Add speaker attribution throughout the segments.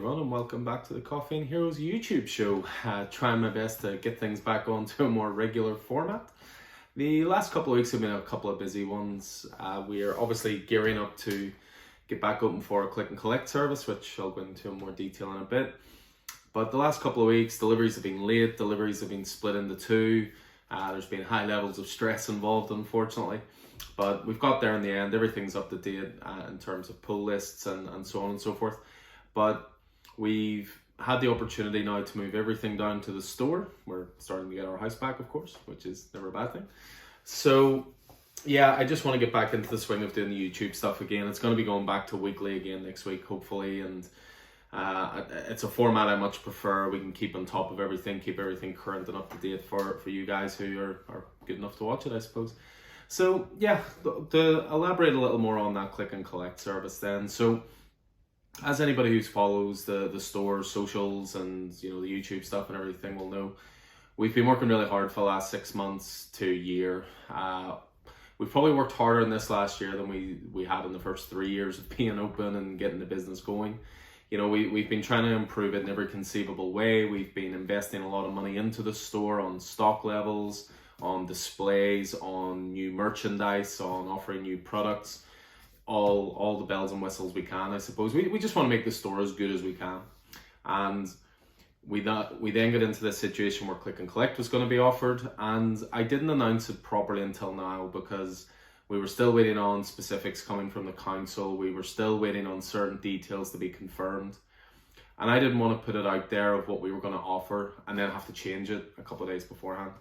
Speaker 1: everyone, and welcome back to the Coffee and Heroes YouTube show. Trying my best to get things back onto a more regular format. The last couple of weeks have been a couple of busy ones. We are obviously gearing up to get back open for a click and collect service, which I'll go into in more detail in a bit. But the last couple of weeks, deliveries have been late, deliveries have been split into two. There's been high levels of stress involved, unfortunately. But we've got there in the end. Everything's up to date in terms of pull lists and so on and so forth. But we've had the opportunity now to move everything down to the store. We're starting to get our house back, of course, which is never a bad thing. So yeah, I just want to get back into the swing of doing the YouTube stuff again. It's going to be going back to weekly again next week, hopefully. And it's a format I much prefer. We can keep on top of everything, keep everything current and up to date for you guys who are good enough to watch it, I suppose. So yeah, to elaborate a little more on that click and collect service then. So as anybody who follows the store socials and the YouTube stuff and everything will know, we've been working really hard for the last 6 months to a year. We've probably worked harder in this last year than we had in the first 3 years of being open and getting the business going. We've been trying to improve it in every conceivable way. We've been investing a lot of money into the store on stock levels, on displays, on new merchandise, on offering new products, all the bells and whistles we can, I suppose. We just want to make the store as good as we can. And we then got into this situation where click and collect was going to be offered, and I didn't announce it properly until now because we were still waiting on specifics coming from the council. We were still waiting on certain details to be confirmed. And I didn't want to put it out there of what we were going to offer and then have to change it a couple of days beforehand.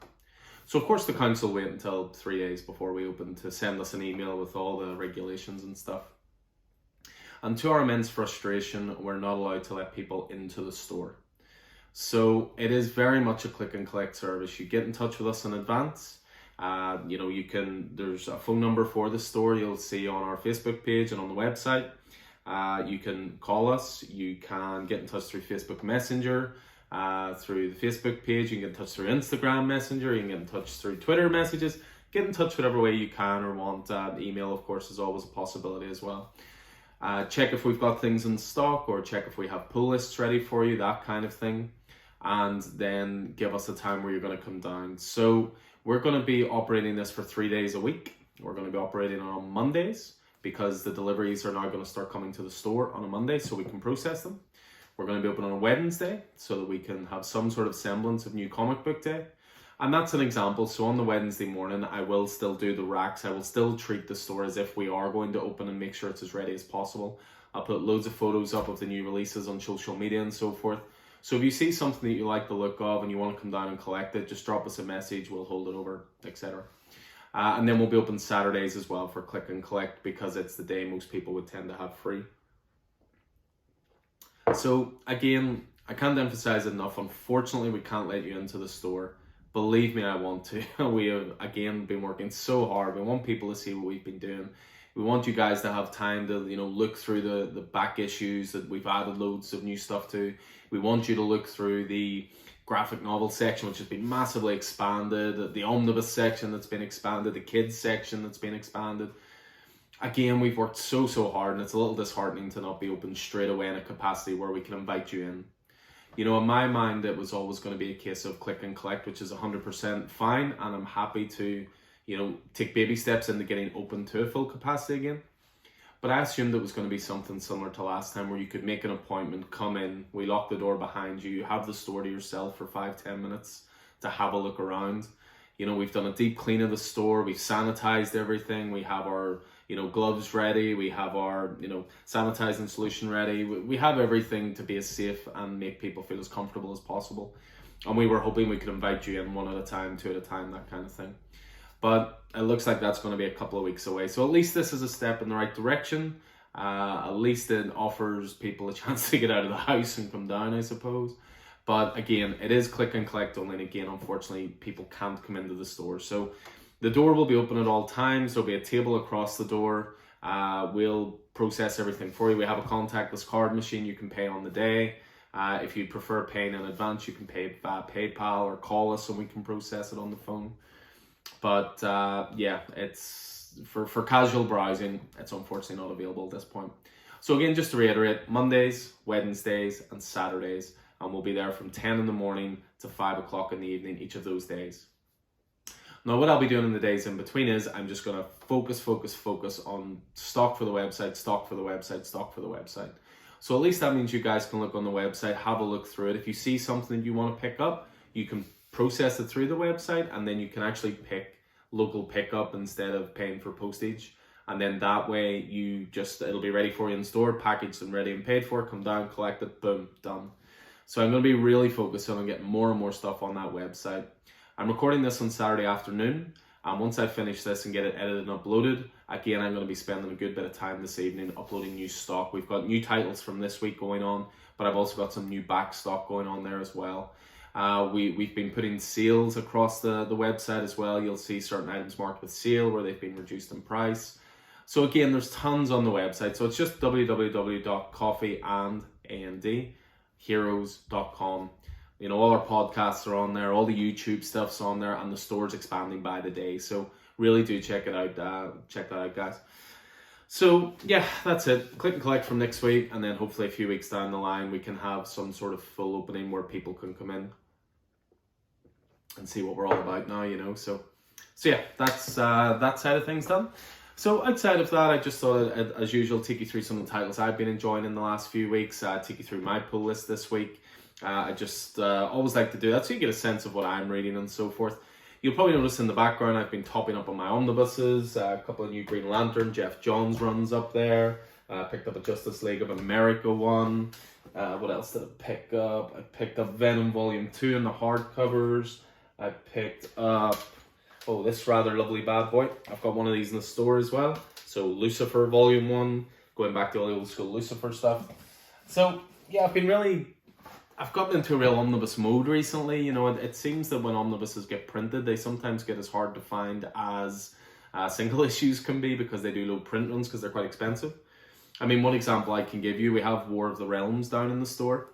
Speaker 1: So of course the council wait until 3 days before we open to send us an email with all the regulations and stuff. And to our immense frustration, we're not allowed to let people into the store. So it is very much a click and collect service. You get in touch with us in advance. There's a phone number for the store you'll see on our Facebook page and on the website. You can call us. You can get in touch through Facebook Messenger. Through the Facebook page, you can get in touch through Instagram Messenger, you can get in touch through Twitter messages, get in touch whatever way you can or want. Email, of course, is always a possibility as well. Check if we've got things in stock or check if we have pull lists ready for you, that kind of thing. And then give us a time where you're going to come down. So we're going to be operating this for 3 days a week. We're going to be operating on Mondays because the deliveries are now going to start coming to the store on a Monday so we can process them. We're going to be open on a Wednesday so that we can have some sort of semblance of new comic book day. And that's an example. So on the Wednesday morning, I will still do the racks. I will still treat the store as if we are going to open and make sure it's as ready as possible. I'll put loads of photos up of the new releases on social media and so forth. So if you see something that you like the look of and you want to come down and collect it, just drop us a message. We'll hold it over, etc. And then we'll be open Saturdays as well for click and collect because it's the day most people would tend to have free. So again, I can't emphasize it enough. Unfortunately, we can't let you into the store. Believe me, I want to. We have, again, been working so hard. We want people to see what we've been doing. We want you guys to have time to, look through the back issues that we've added loads of new stuff to. We want you to look through the graphic novel section, which has been massively expanded, the omnibus section that's been expanded, the kids section that's been expanded. Again, we've worked so hard, and it's a little disheartening to not be open straight away in a capacity where we can invite you in. In my mind, it was always going to be a case of click and collect, which is 100% fine, and I'm happy to, take baby steps into getting open to a full capacity again. But I assumed it was going to be something similar to last time where you could make an appointment, come in, we lock the door behind you, you have the store to yourself for 5-10 minutes to have a look around. We've done a deep clean of the store, we've sanitized everything, we have our gloves ready, we have our sanitizing solution ready. We have everything to be as safe and make people feel as comfortable as possible. And we were hoping we could invite you in one at a time, two at a time, that kind of thing. But it looks like that's going to be a couple of weeks away. So at least this is a step in the right direction. At least it offers people a chance to get out of the house and come down, I suppose. But again, it is click and collect only. And again, unfortunately, people can't come into the store. So the door will be open at all times. There'll be a table across the door. We'll process everything for you. We have a contactless card machine you can pay on the day. If you prefer paying in advance, you can pay via PayPal or call us and we can process it on the phone. But yeah, it's for casual browsing, it's unfortunately not available at this point. So again, just to reiterate, Mondays, Wednesdays, and Saturdays, and we'll be there from 10 in the morning to 5 o'clock in the evening each of those days. Now, what I'll be doing in the days in between is I'm just going to focus on stock for the website, stock for the website, stock for the website. So at least that means you guys can look on the website, have a look through it. If you see something you want to pick up, you can process it through the website, and then you can actually pick local pickup instead of paying for postage. And then that way it'll be ready for you in store, packaged and ready and paid for, come down, collect it, boom, done. So I'm going to be really focused on getting more and more stuff on that website. I'm recording this on Saturday afternoon, and once I finish this and get it edited and uploaded, again, I'm going to be spending a good bit of time this evening uploading new stock. We've got new titles from this week going on, but I've also got some new back stock going on there as well. We've been putting sales across the website as well. You'll see certain items marked with sale where they've been reduced in price. So again, there's tons on the website. So it's just www.coffeeandandheroes.com. You know, all our podcasts are on there, all the YouTube stuff's on there, and the store's expanding by the day. So really do check it out. Check that out, guys. So yeah, that's it. Click and collect from next week, and then hopefully a few weeks down the line, we can have some sort of full opening where people can come in and see what we're all about now, you know. So yeah, that's that side of things done. So outside of that, I just thought I'd, as usual, take you through some of the titles I've been enjoying in the last few weeks. Take you through my pull list this week. I just always like to do that so you get a sense of what I'm reading and so forth. You'll probably notice in the background I've been topping up on my omnibuses. A couple of new Green Lantern, Jeff Johns runs up there. Picked up a Justice League of America one. What else did I pick up? I picked up Venom Volume 2 in the hardcovers. I picked up, this rather lovely bad boy. I've got one of these in the store as well. So Lucifer Volume 1, going back to all the old school Lucifer stuff. So yeah, I've gotten into a real omnibus mode recently. You know, it seems that when omnibuses get printed, they sometimes get as hard to find as single issues can be because they do low print runs because they're quite expensive. I mean, one example I can give you, we have War of the Realms down in the store,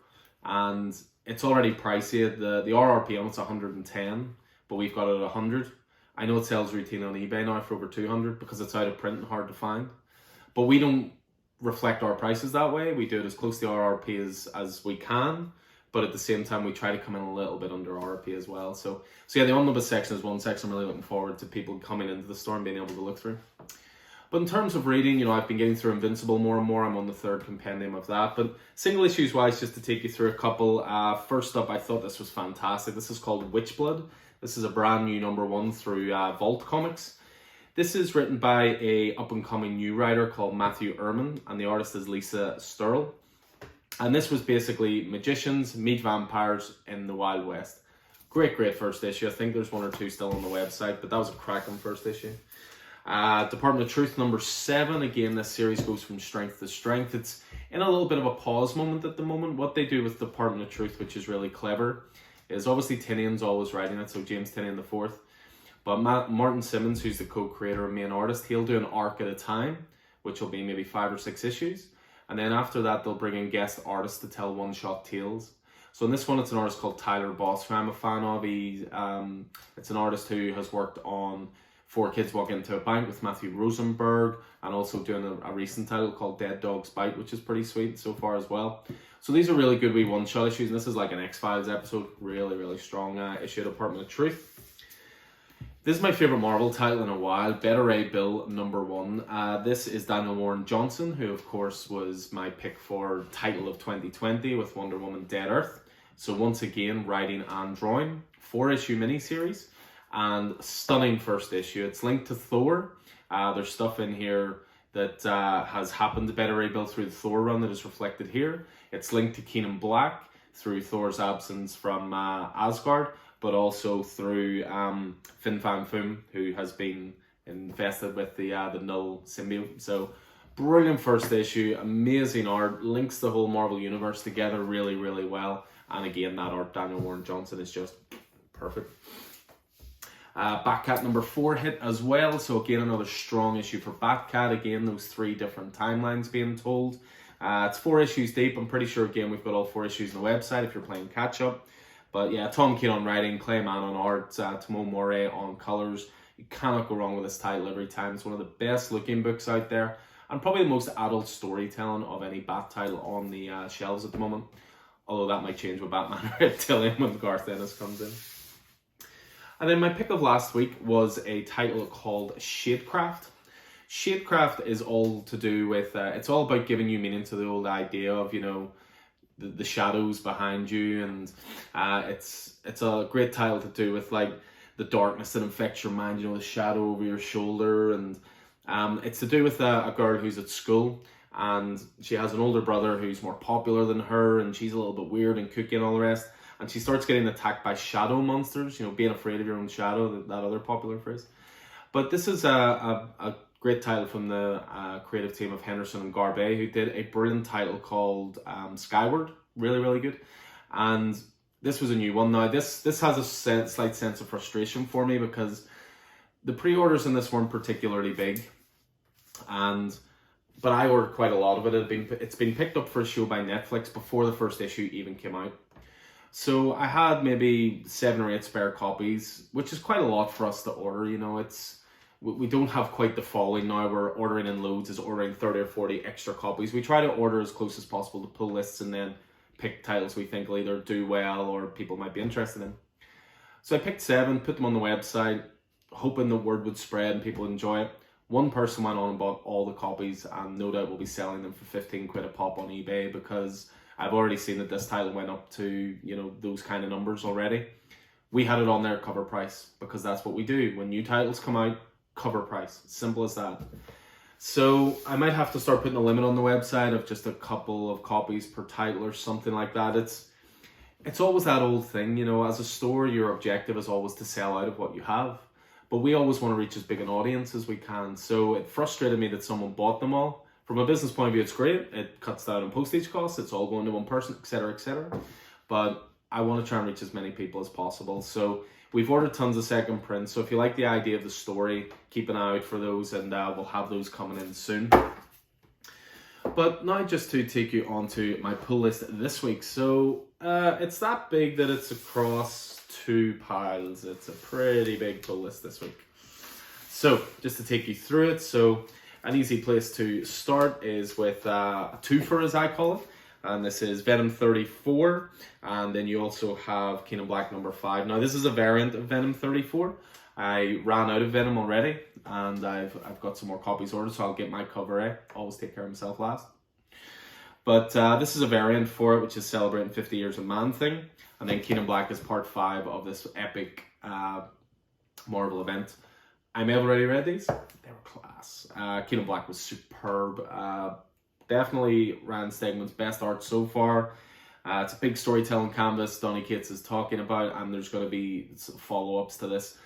Speaker 1: and it's already pricey. The RRP on it's 110, but we've got it at 100. I know it sells routine on eBay now for over 200 because it's out of print and hard to find. But we don't reflect our prices that way. We do it as close to RRP as we can. But at the same time, we try to come in a little bit under RRP as well. So yeah, the omnibus section is one section I'm really looking forward to people coming into the store and being able to look through. But in terms of reading, you know, I've been getting through Invincible more and more. I'm on the 3rd compendium of that. But single issues wise, just to take you through a couple. First up, I thought this was fantastic. This is called Witchblood. This is a brand new #1 through Vault Comics. This is written by a up-and-coming new writer called Matthew Ehrman, and the artist is Lisa Sturl. And this was basically magicians meet vampires in the Wild West. Great first issue. I think there's 1 or 2 still on the website, but that was a cracking first issue. Department of Truth #7. Again, this series goes from strength to strength. It's in a little bit of a pause moment at the moment. What they do with Department of Truth, which is really clever, is obviously Tinian's always writing it, so James Tinian IV. But Martin Simmons, who's the co-creator and main artist, he'll do an arc at a time, which will be maybe 5 or 6 issues. And then after that, they'll bring in guest artists to tell one-shot tales. So in this one, it's an artist called Tyler Boss, who I'm a fan of. It's an artist who has worked on 4 Kids Walk Into a Bank with Matthew Rosenberg, and also doing a recent title called Dead Dogs Bite, which is pretty sweet so far as well. So these are really good wee one-shot issues, and this is like an X-Files episode. Really strong issue of Department of Truth. This is my favourite Marvel title in a while, Beta Ray Bill #1. This is Daniel Warren Johnson, who of course was my pick for title of 2020 with Wonder Woman Dead Earth. So once again, writing and drawing. 4-issue miniseries, and stunning first issue. It's linked to Thor. There's stuff in here that has happened to Beta Ray Bill through the Thor run that is reflected here. It's linked to Keenan Black through Thor's absence from Asgard, but also through Fin Fang Foom, who has been invested with the Null symbiote. So brilliant first issue, amazing art, links the whole Marvel universe together really well. And again, that art, Daniel Warren Johnson, is just perfect. Batcat #4 hit as well. So again, another strong issue for Batcat. Again, those 3 different timelines being told. It's 4 issues deep. I'm pretty sure, again, we've got all 4 issues on the website if you're playing catch up. But yeah, Tom Keane on writing, Clay Mann on art, Tomo Moray on colours. You cannot go wrong with this title every time. It's one of the best looking books out there. and probably the most adult storytelling of any Bat title on the shelves at the moment. Although that might change with Batman Reptilian when Garth Ennis comes in. And then my pick of last week was a title called Shadecraft. Shadecraft is all to do with, it's all about giving you meaning to the old idea of, you know, the shadows behind you, and it's a great title to do with like the darkness that infects your mind, you know, the shadow over your shoulder, and it's to do with a girl who's at school, and she has an older brother who's more popular than her, and she's a little bit weird and kooky and all the rest, and she starts getting attacked by shadow monsters, you know, being afraid of your own shadow, that other popular phrase. But this is a great title from the creative team of Henderson and Garbe, who did a brilliant title called Skyward. Really, really good. And this was a new one. Now, this has a slight sense of frustration for me because the pre-orders in this weren't particularly big. But I ordered quite a lot of it. It's been picked up for a show by Netflix before the first issue even came out. So I had maybe 7 or 8 spare copies, which is quite a lot for us to order. You know, we don't have quite the following now. We're ordering in loads, is ordering 30 or 40 extra copies. We try to order as close as possible to pull lists and then pick titles we think will either do well or people might be interested in. So I picked 7, put them on the website, hoping the word would spread and people would enjoy it. One person went on and bought all the copies, and no doubt we'll be selling them for 15 quid a pop on eBay, because I've already seen that this title went up to, you know, those kind of numbers already. We had it on their cover price because that's what we do. When new titles come out, cover price. Simple as that. So I might have to start putting a limit on the website of just a couple of copies per title or something like that. It's always that old thing, you know, as a store, your objective is always to sell out of what you have. But we always want to reach as big an audience as we can. So it frustrated me that someone bought them all. From a business point of view, it's great. It cuts down on postage costs. It's all going to one person, etc., etc. But I want to try and reach as many people as possible. So we've ordered tons of second prints. So if you like the idea of the story, keep an eye out for those, and we'll have those coming in soon. But now just to take you on to my pull list this week. So it's that big that it's across 2 piles. It's a pretty big pull list this week. So just to take you through it. So an easy place to start is with a twofer, as I call it. And this is Venom 34. And then you also have King in Black number 5. Now this is a variant of Venom 34. I ran out of Venom already, and I've got some more copies ordered, so I'll get my cover A. Always take care of myself last. But this is a variant for it, which is celebrating 50 years of Man-Thing. And then King in Black is part 5 of this epic Marvel event. I may have already read these. They were class. King in Black was superb. Definitely Rand Stegman's best art so far. It's a big storytelling canvas Donny Cates is talking about, and there's going to be follow-ups to this.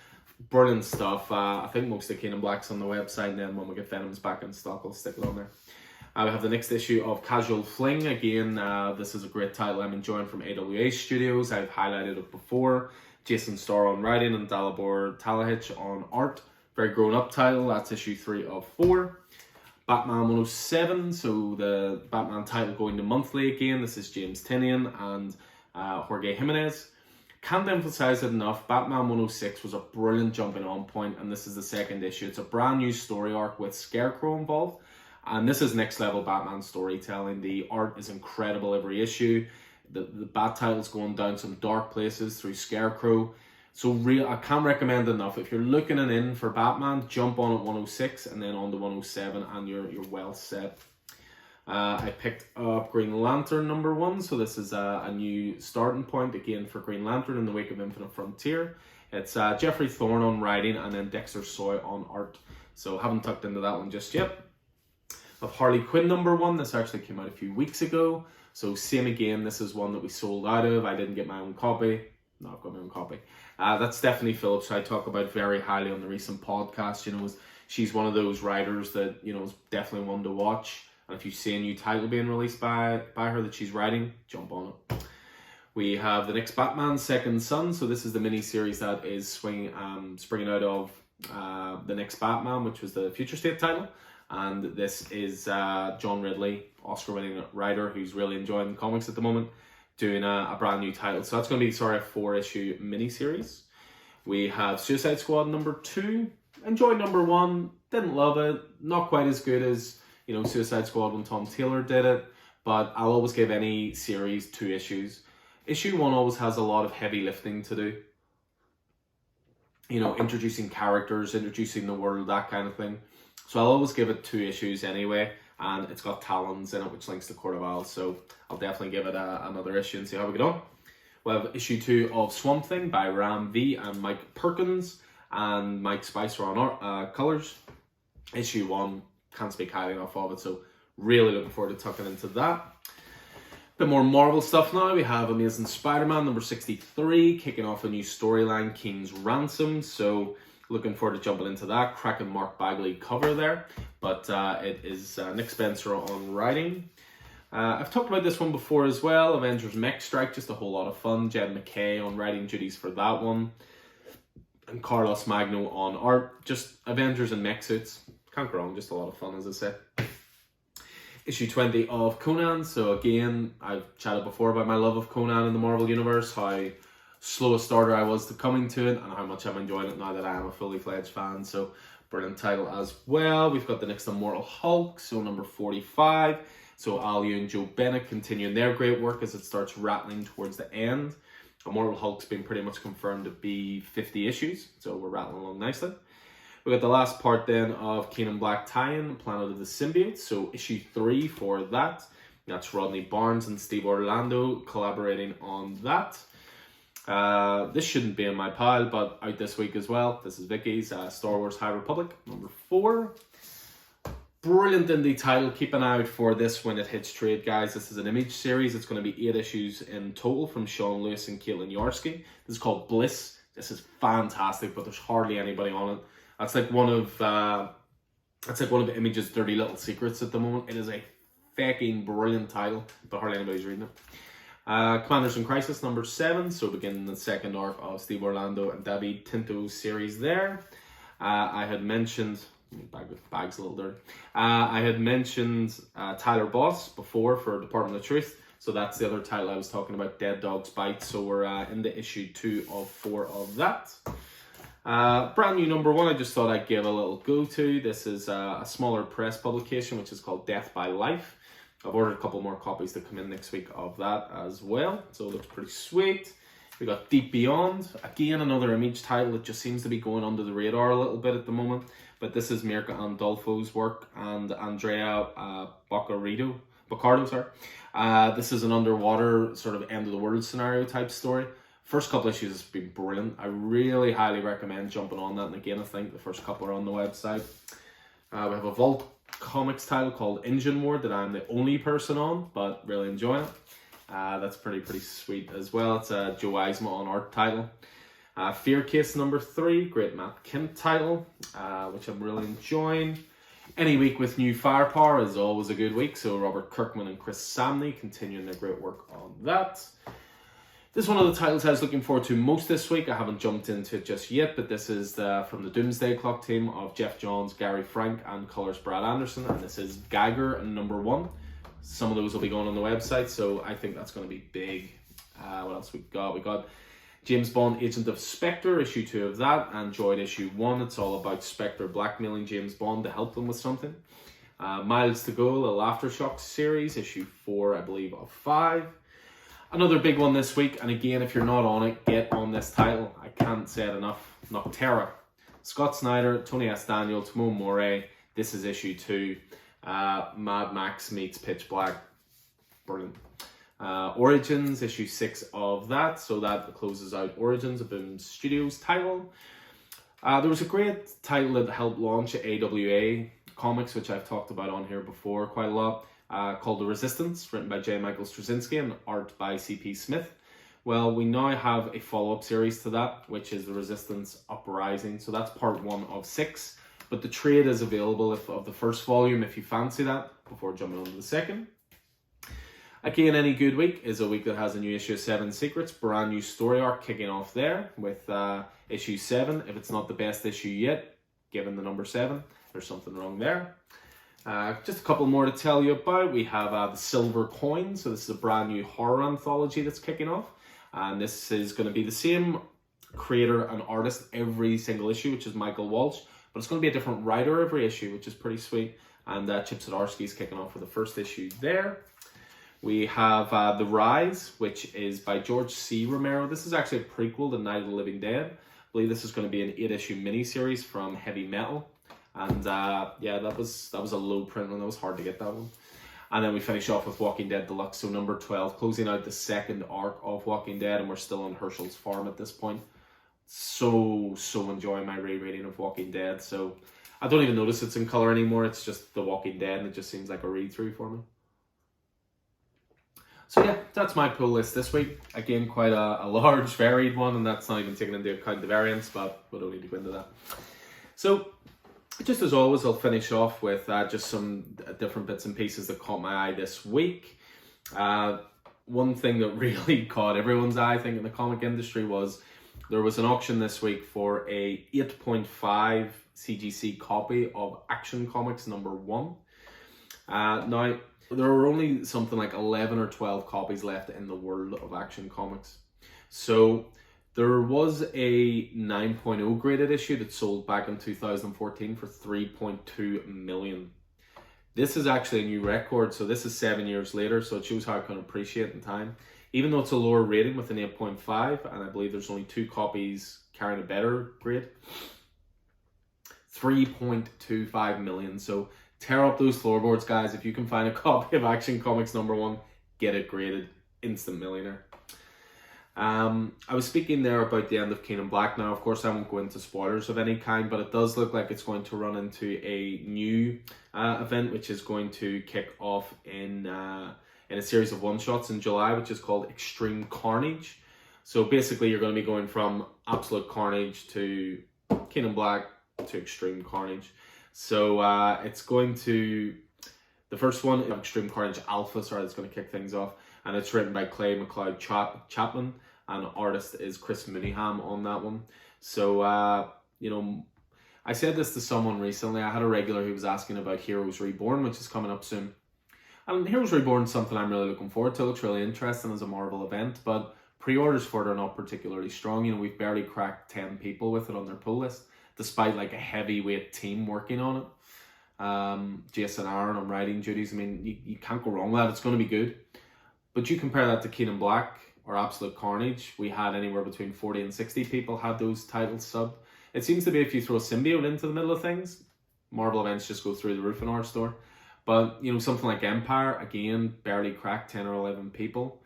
Speaker 1: Brilliant stuff. I think most of King in Black's on the website, and then when we get Venom's back in stock, I'll stick it on there. We have the next issue of Casual Fling. Again, this is a great title I'm enjoying from AWA Studios. I've highlighted it before. Jason Starr on writing and Dalibor Talahich on art. Very grown-up title. That's issue 3 of 4. Batman 107, so the Batman title going to monthly again. This is James Tynion and Jorge Jimenez. Can't emphasize it enough, Batman 106 was a brilliant jumping on point, and this is the second issue. It's a brand new story arc with Scarecrow involved, and this is next level Batman storytelling. The art is incredible every issue. The Bat title's going down some dark places through Scarecrow. So I can't recommend enough. If you're looking in for Batman, jump on at 106 and then on to 107, and you're well set. I picked up Green Lantern number 1, so this is a new starting point again for Green Lantern in the wake of Infinite Frontier. It's Jeffrey Thorne on writing and then Dexter Soy on art. So haven't tucked into that one just yet. Of Harley Quinn number 1, this actually came out a few weeks ago. So same again, this is one that we sold out of. I didn't get my own copy. No, I've got my own copy. That's Stephanie Phillips, who I talk about very highly on the recent podcast. You know, she's one of those writers that, you know, is definitely one to watch. And if you see a new title being released by her that she's writing, jump on it. We have the next Batman, Second Son. So this is the mini-series that is springing out of the next Batman, which was the Future State title. And this is John Ridley, Oscar-winning writer who's really enjoying comics at the moment, doing a brand new title. So that's going to be, a 4-issue mini-series. We have Suicide Squad number 2. Enjoyed number 1. Didn't love it. Not quite as good as you know, Suicide Squad when Tom Taylor did it, but I'll always give any series 2 issues. Issue 1 always has a lot of heavy lifting to do. You know, introducing characters, introducing the world, that kind of thing. So I'll always give it 2 issues anyway, and it's got Talons in it, which links to Court of Owls, so I'll definitely give it another issue and see how we get on. We have issue 2 of Swamp Thing by Ram V and Mike Perkins, and Mike Spicer on colours. Issue 1, can't speak highly enough of it, so really looking forward to tucking into that. Bit more Marvel stuff now. We have Amazing Spider-Man number 63, kicking off a new storyline, King's Ransom. So looking forward to jumping into that. Cracking Mark Bagley cover there, but it is Nick Spencer on writing. I've talked about this one before as well. Avengers Mech Strike, just a whole lot of fun. Jed McKay on writing duties for that one, and Carlos Magno on art. Just Avengers and mech suits. Can't go wrong. Just a lot of fun, as I said. Issue 20 of Conan. So again, I've chatted before about my love of Conan in the Marvel Universe, how slow a starter I was to coming to it, and how much I'm enjoying it now that I am a fully fledged fan. So brilliant title as well. We've got the next Immortal Hulk, so number 45. So Al Yu and Joe Bennett continuing their great work as it starts rattling towards the end. Immortal Hulk's been pretty much confirmed to be 50 issues, so we're rattling along nicely. We got the last part then of Kane Black tie-in, Planet of the Symbiotes, so issue 3 for that. That's Rodney Barnes and Steve Orlando collaborating on that. This shouldn't be in my pile, but out this week as well. This is Vicky's Star Wars High Republic, number 4. Brilliant indie title. Keep an eye out for this when it hits trade, guys. This is an Image series. It's going to be 8 issues in total from Sean Lewis and Caitlin Yarsky. This is called Bliss. This is fantastic, but there's hardly anybody on it. That's like one of Image's dirty little secrets at the moment. It is a fucking brilliant title, but hardly anybody's reading it. Commanders in Crisis number 7, so beginning the second arc of Steve Orlando and David Tinto's series there. I had mentioned, bag's a little dirty. I had mentioned Tyler Boss before for Department of Truth, so that's the other title I was talking about, Dead Dog's Bite. So we're into issue 2 of 4 of that. Brand new number 1, I just thought I'd give a little go to. This is a smaller press publication, which is called Death by Life. I've ordered a couple more copies to come in next week of that as well, so it looks pretty sweet. We got Deep Beyond, again another Image title that just seems to be going under the radar a little bit at the moment, but this is Mirka Andolfo's work and Andrea Boccardo. This is an underwater sort of end of the world scenario type story. First couple issues has been brilliant. I really highly recommend jumping on that, and again I think the first couple are on the website. We have a Vault Comics title called Engine War that I'm the only person on, but really enjoying it. That's pretty sweet as well. It's a Joe Eisma on art title. Fear Case number 3, great Matt Kemp title, which I'm really enjoying. Any week with new firepower is always a good week, so Robert Kirkman and Chris Samney continuing their great work on that. This is one of the titles I was looking forward to most this week. I haven't jumped into it just yet, but this is from the Doomsday Clock team of Jeff Johns, Gary Frank, and colours Brad Anderson, and this is Geiger and number 1. Some of those will be going on the website, so I think that's going to be big. What else we got? We got James Bond, Agent of Spectre, issue 2 of that, and Droid issue 1. It's all about Spectre blackmailing James Bond to help them with something. Miles to Go, a little Aftershock series, issue 4, I believe, of 5. Another big one this week, and again, if you're not on it, get on this title. I can't say it enough. Nocterra. Scott Snyder, Tony S. Daniel, Timon Moret. This is issue 2. Mad Max meets Pitch Black. Brilliant. Origins, issue 6 of that. So that closes out Origins, a Boom Studios title. There was a great title that helped launch AWA Comics, which I've talked about on here before quite a lot. Called The Resistance, written by J. Michael Straczynski and art by C.P. Smith. Well, we now have a follow-up series to that, which is The Resistance Uprising. So that's part 1 of 6. But the trade is available of the first volume if you fancy that, before jumping on to the second. Again, any good week is a week that has a new issue of 7 Secrets. Brand new story arc kicking off there with issue 7. If it's not the best issue yet, given the number 7, there's something wrong there. Just a couple more to tell you about. We have the Silver Coin. So this is a brand new horror anthology that's kicking off. And this is going to be the same creator and artist every single issue, which is Michael Walsh. But it's going to be a different writer every issue, which is pretty sweet. and Chip Zdarsky's kicking off with the first issue there. We have The Rise, which is by George C. Romero. This is actually a prequel to Night of the Living Dead. I believe this is going to be an 8-issue miniseries from Heavy Metal. And yeah, that was a low print one. That was hard to get, that one. And then we finish off with Walking Dead Deluxe, so number 12, closing out the second arc of Walking Dead, and we're still on Herschel's farm at this point. So enjoying my rereading of Walking Dead. So I don't even notice it's in colour anymore. It's just The Walking Dead, and it just seems like a read-through for me. So yeah, that's my pull list this week. Again, quite a large, varied one, and that's not even taking into account the variants, but we don't need to go into that. So, just as always, I'll finish off with just some different bits and pieces that caught my eye this week. One thing that really caught everyone's eye, I think, in the comic industry was there was an auction this week for a 8.5 CGC copy of Action Comics #1. Now, there were only something like 11 or 12 copies left in the world of Action Comics. So there was a 9.0 graded issue that sold back in 2014 for 3.2 million. This is actually a new record, so this is 7 years later, so it shows how I can appreciate in time. Even though it's a lower rating with an 8.5, and I believe there's only 2 copies carrying a better grade, 3.25 million. So tear up those floorboards, guys. If you can find a copy of Action Comics #1, get it graded. Instant millionaire. I was speaking there about the end of King in Black. Now, of course, I won't go into spoilers of any kind, but it does look like it's going to run into a new event, which is going to kick off in a series of one-shots in July, which is called Extreme Carnage. So basically, you're going to be going from Absolute Carnage to King in Black to Extreme Carnage. So it's going to, the first one, Extreme Carnage Alpha, it's going to kick things off. And it's written by Clay McLeod Chapman, and the artist is Chris Mooneyham on that one. So, you know, I said this to someone recently. I had a regular who was asking about Heroes Reborn, which is coming up soon. And Heroes Reborn is something I'm really looking forward to. It looks really interesting as a Marvel event, but pre-orders for it are not particularly strong. You know, we've barely cracked 10 people with it on their pull list, despite like a heavyweight team working on it. Jason Aaron on writing duties. I mean, you can't go wrong with that. It's going to be good. But you compare that to King in Black or Absolute Carnage, we had anywhere between 40 and 60 people had those titles subbed. It seems to be if you throw Symbiote into the middle of things, Marvel events just go through the roof in our store. But, you know, something like Empire, again, barely cracked 10 or 11 people.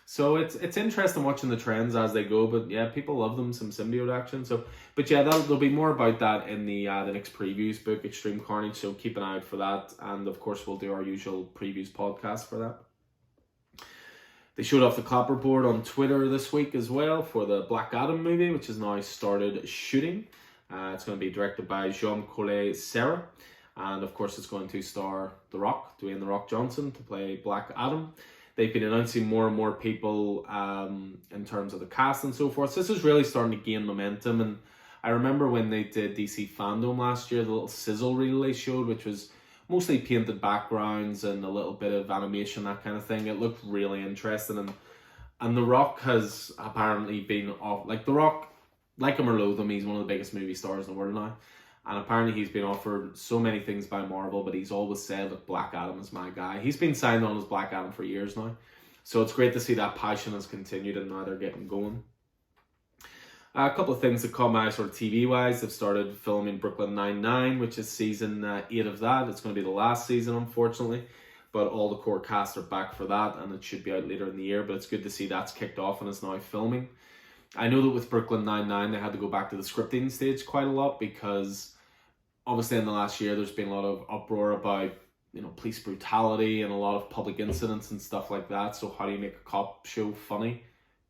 Speaker 1: So it's interesting watching the trends as they go, but yeah, people love them, some symbiote action. So, but yeah, there'll be more about that in the next previews book, Extreme Carnage, so keep an eye out for that. And of course, we'll do our usual previews podcast for that. They showed off the clapperboard on Twitter this week as well for the Black Adam movie, which has now started shooting. It's going to be directed by Jean-Collet Serra. And of course, it's going to star The Rock, Dwayne The Rock Johnson, to play Black Adam. They've been announcing more and more people in terms of the cast and so forth. So this is really starting to gain momentum. And I remember when they did DC Fandom last year, the little sizzle reel they showed, which was mostly painted backgrounds and a little bit of animation, that kind of thing. It looked really interesting. And The Rock has apparently been off, like The Rock, like him or loathe him, he's one of the biggest movie stars in the world now. And apparently he's been offered so many things by Marvel, but he's always said, look, Black Adam is my guy. He's been signed on as Black Adam for years now. So it's great to see that passion has continued and now they're getting going. A couple of things that caught my eye sort of TV-wise. They've started filming Brooklyn Nine-Nine, which is season 8 of that. It's going to be the last season, unfortunately. But all the core cast are back for that, and it should be out later in the year. But it's good to see that's kicked off and is now filming. I know that with Brooklyn Nine-Nine, they had to go back to the scripting stage quite a lot because obviously in the last year, there's been a lot of uproar about, you know, police brutality and a lot of public incidents and stuff like that. So how do you make a cop show funny,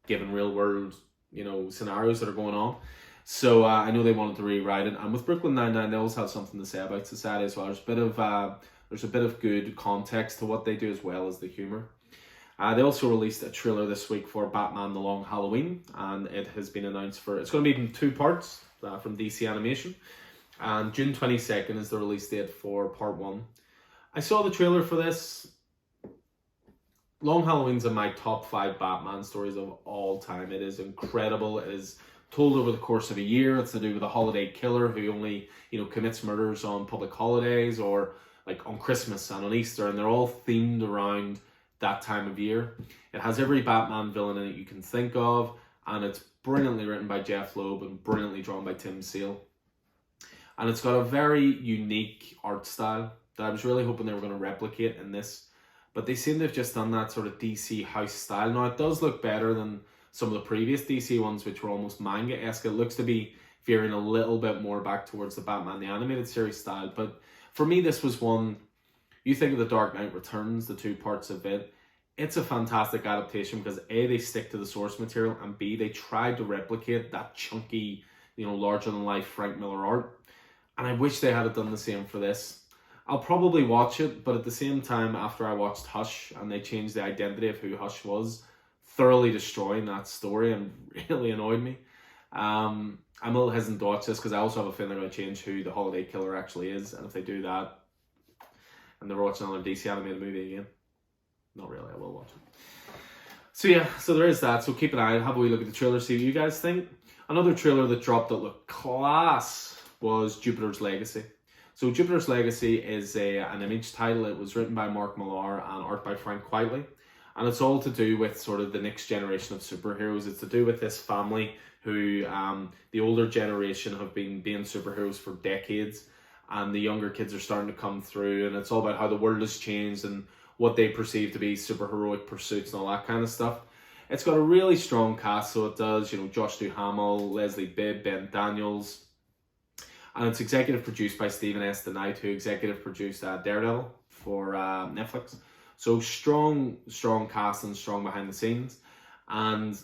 Speaker 1: given real world, you know, scenarios that are going on? So I know they wanted to rewrite it. And with Brooklyn Nine-Nine, they always have something to say about society as well. There's a bit of good context to what they do as well as the humor. They also released a trailer this week for Batman The Long Halloween, and it has been announced it's going to be in 2 parts from DC Animation. And June 22nd is the release date for part 1. I saw the trailer for this. Long Halloween's in my top 5 Batman stories of all time. It is incredible. It is told over the course of a year. It's to do with a holiday killer who only, you know, commits murders on public holidays or like on Christmas and on Easter, and they're all themed around that time of year. It has every Batman villain in it you can think of, and it's brilliantly written by Jeff Loeb and brilliantly drawn by Tim Sale. And it's got a very unique art style that I was really hoping they were going to replicate in this. But they seem to have just done that sort of DC house style. Now, it does look better than some of the previous DC ones, which were almost manga-esque. It looks to be veering a little bit more back towards the Batman the Animated Series style. But for me, this was one, you think of The Dark Knight Returns, the two parts of it, it's a fantastic adaptation because A, they stick to the source material, and B, they tried to replicate that chunky, larger-than-life Frank Miller art. And I wish they had done the same for this. I'll probably watch it, but at the same time, after I watched Hush, and they changed the identity of who Hush was, thoroughly destroying that story and really annoyed me. I'm a little hesitant to watch this because I also have a feeling they're going to change who the Holiday Killer actually is. And if they do that, and they're watching another DC animated movie again, not really, I will watch it. So yeah, so there is that. So keep an eye, have a wee look at the trailer, see what you guys think. Another trailer that dropped that looked class was Jupiter's Legacy. So Jupiter's Legacy is an Image title. It was written by Mark Millar and art by Frank Quitely. And it's all to do with sort of the next generation of superheroes. It's to do with this family who, the older generation have been being superheroes for decades. And the younger kids are starting to come through. And it's all about how the world has changed and what they perceive to be superheroic pursuits and all that kind of stuff. It's got a really strong cast, so it does, Josh Duhamel, Leslie Bibb, Ben Daniels. And it's executive produced by Stephen S. DeKnight, who executive produced Daredevil for Netflix. So strong cast and strong behind the scenes. And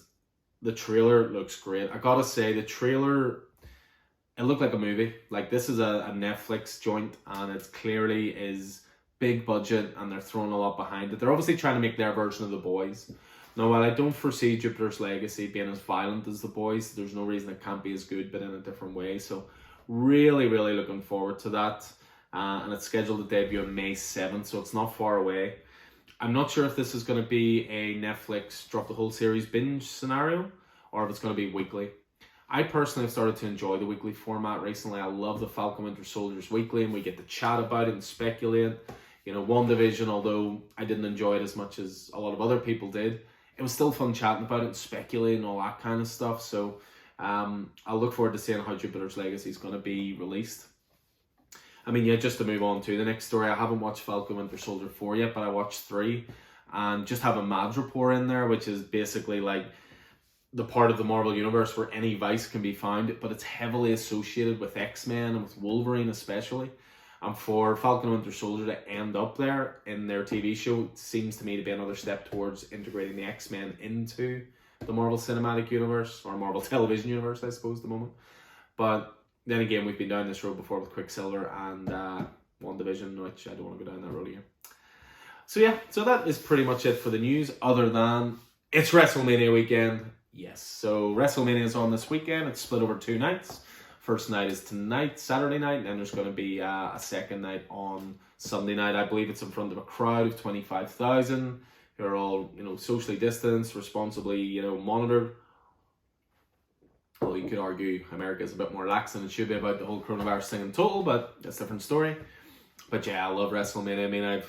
Speaker 1: the trailer looks great. I gotta say, the trailer, it looked like a movie. Like, this is a Netflix joint, and it clearly is big budget, and they're throwing a lot behind it. They're obviously trying to make their version of The Boys. Now, while I don't foresee Jupiter's Legacy being as violent as The Boys, there's no reason it can't be as good, but in a different way. So really, really looking forward to that. And it's scheduled to debut on May 7th, so it's not far away. I'm not sure if this is going to be a Netflix drop the whole series binge scenario, or if it's going to be weekly. I personally have started to enjoy the weekly format recently. I love the Falcon Winter Soldier's weekly, and we get to chat about it and speculate. WandaVision, although I didn't enjoy it as much as a lot of other people did, it was still fun chatting about it and speculating and all that kind of stuff. So I'll look forward to seeing how Jupiter's Legacy is going to be released. I mean, yeah, just to move on to the next story, I haven't watched Falcon Winter Soldier 4 yet, but I watched 3, and just have a Madripoor in there, which is basically like the part of the Marvel Universe where any vice can be found, but it's heavily associated with X-Men and with Wolverine especially. And for Falcon and Winter Soldier to end up there in their TV show seems to me to be another step towards integrating the X-Men into the Marvel Cinematic Universe, or Marvel Television Universe, I suppose, at the moment. But then again, we've been down this road before with Quicksilver and WandaVision, which I don't want to go down that road again. So yeah, so that is pretty much it for the news, other than it's WrestleMania weekend. Yes, so WrestleMania is on this weekend. It's split over 2 nights. First night is tonight, Saturday night, and then there's going to be a second night on Sunday night. I believe it's in front of a crowd of 25,000 who are all, socially distanced, responsibly, monitored. Although you could argue America is a bit more lax than it should be about the whole coronavirus thing in total, but that's a different story. But yeah, I love WrestleMania. I mean,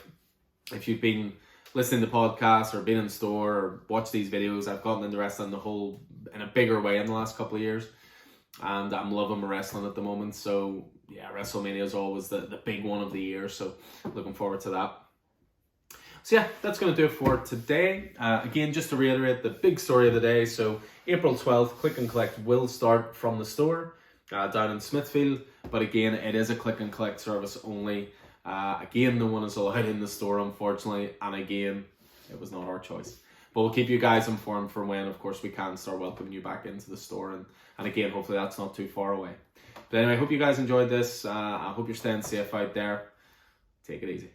Speaker 1: if you've been listening to podcasts or been in store or watched these videos, I've gotten into wrestling in a bigger way in the last couple of years. And I'm loving my wrestling at the moment. So yeah, WrestleMania is always the big one of the year. So looking forward to that. So yeah, that's going to do it for today. Again, just to reiterate the big story of the day. So April 12th, Click and Collect will start from the store down in Smithfield. But again, it is a Click and Collect service only. Again, no one is allowed in the store, unfortunately. And again, it was not our choice. But we'll keep you guys informed for when, of course, we can start welcoming you back into the store. And again, hopefully that's not too far away. But anyway, I hope you guys enjoyed this. I hope you're staying safe out there. Take it easy.